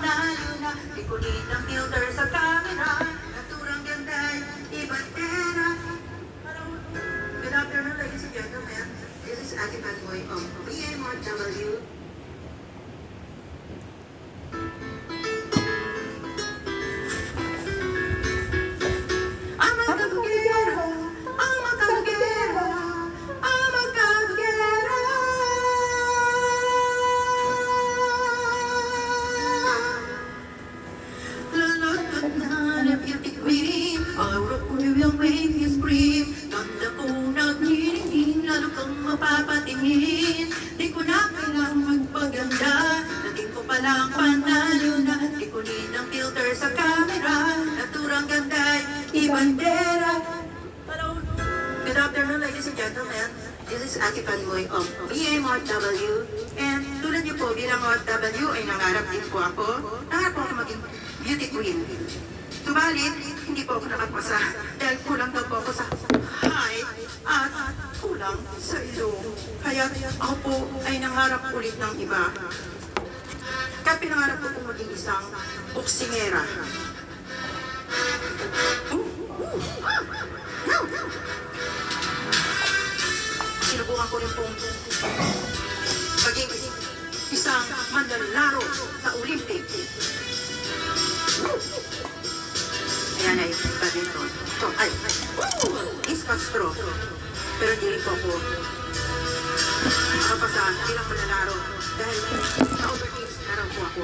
panalo na. Ikunin ang filter sa camera, naturang ganda'y ibandera. Good afternoon, ladies and gentlemen. This is Ate Panoy of PMRW. Mapapatingin, di ko na kailangang magpaganda. Naging ko palang panalo na. Ikunin ang filter sa camera, naturang ganda'y ibandera. Good afternoon, ladies and gentlemen. This is Ate Panoy of PMRW. And tulad niyo po, bilang OFW ay nangarap din po ako. Nangarap po ako maging beauty queen. Subalit, hindi po ako nakapasa dahil kulang daw po ako sa height at kulang sa ilong. Kaya ako po ay nangarap ulit ng iba. Kaya pinangarap ko pong maging isang boksingera. Sinubukan ko rin pong maging isang manlalaro sa Olympic. Ayan ay badminton. So, Castro. Pero hindi rin po ako makapasa bilang manlalaro dahil na-overtaste na raw po ako.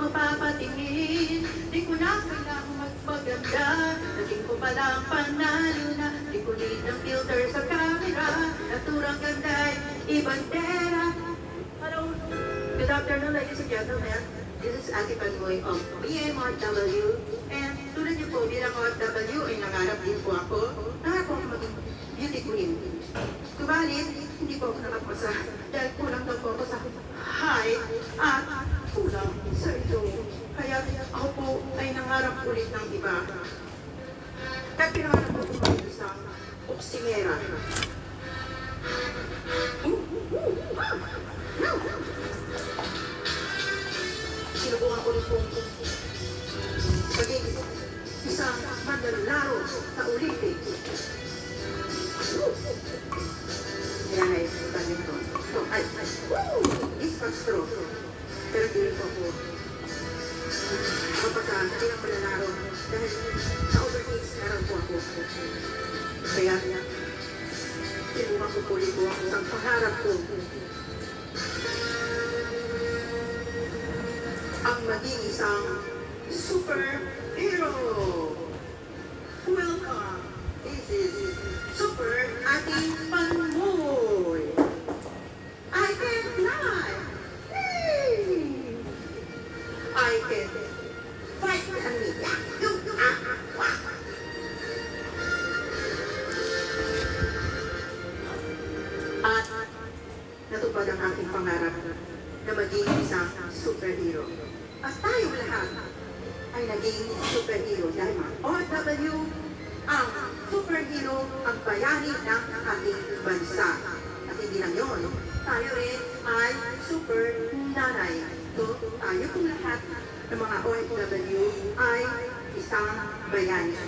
Mapapatingin, di ko na kailangang magpaganda. Naging ko palang panalo na. Ikunin ang filter sa camera, naturang ganda'y ibandera. Good afternoon, ladies and gentlemen. This is Ate Panoy of PMRW. And tulad niyo po, bilang OFW ay nangarap din po ako. Nangarap po ako maging beauty queen. Subalit, hindi po ako nakapasa dahil kulang daw po ako sa height at kulang sa ilong. Kaya ako po ay nangarap ulit ng iba. Kaya pinangarap ko po maging isang boksingera. Sinubukan ko rin pong maging isang manlalaro sa Olympic. Ayan ay badminton. So, Castro. Pero hindi rin po ako makapasa bilang manlalaro dahil na-overtaste na raw po ako. Kaya sinubukan ko po rin po ang pangarap ko. Ang maging isang superhero. Welcome! This is Super Ate Panoy. I can fly! Hey! I can fight and meet. At natupad ang aking pangarap na maging isang superhero. At tayong lahat ay naging superhero dahil mga OFW ang superhero ang bayani ng ating bansa. At hindi lang yun, tayo rin ay super nanay. So, tayo kung lahat ng mga OFW ay isang bayani.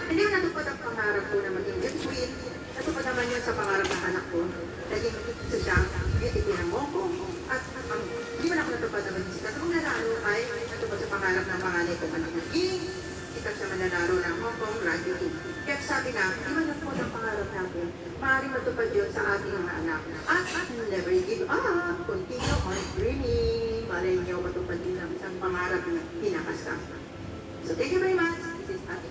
Hindi mo natupad ang pangarap ko na maging beauty queen. Natupad naman yun sa pangarap ng anak ko. Naging isa siya beauty queen ng Hong Kong. At hindi mo na ako natupad na maging sikat. Kung nanalo ay natupad sa pangarap ng panganay kong anak naging sikat sa mananaro ng Hong Kong Radio 2. Kaya sabi na, hindi mo natupad ang pangarap natin. matupad yun sa ating mga anak. At never give up. Continue on dreaming. Malay niyo matupad din ang isang pangarap na tinakas ka. So thank you very much. This is Ate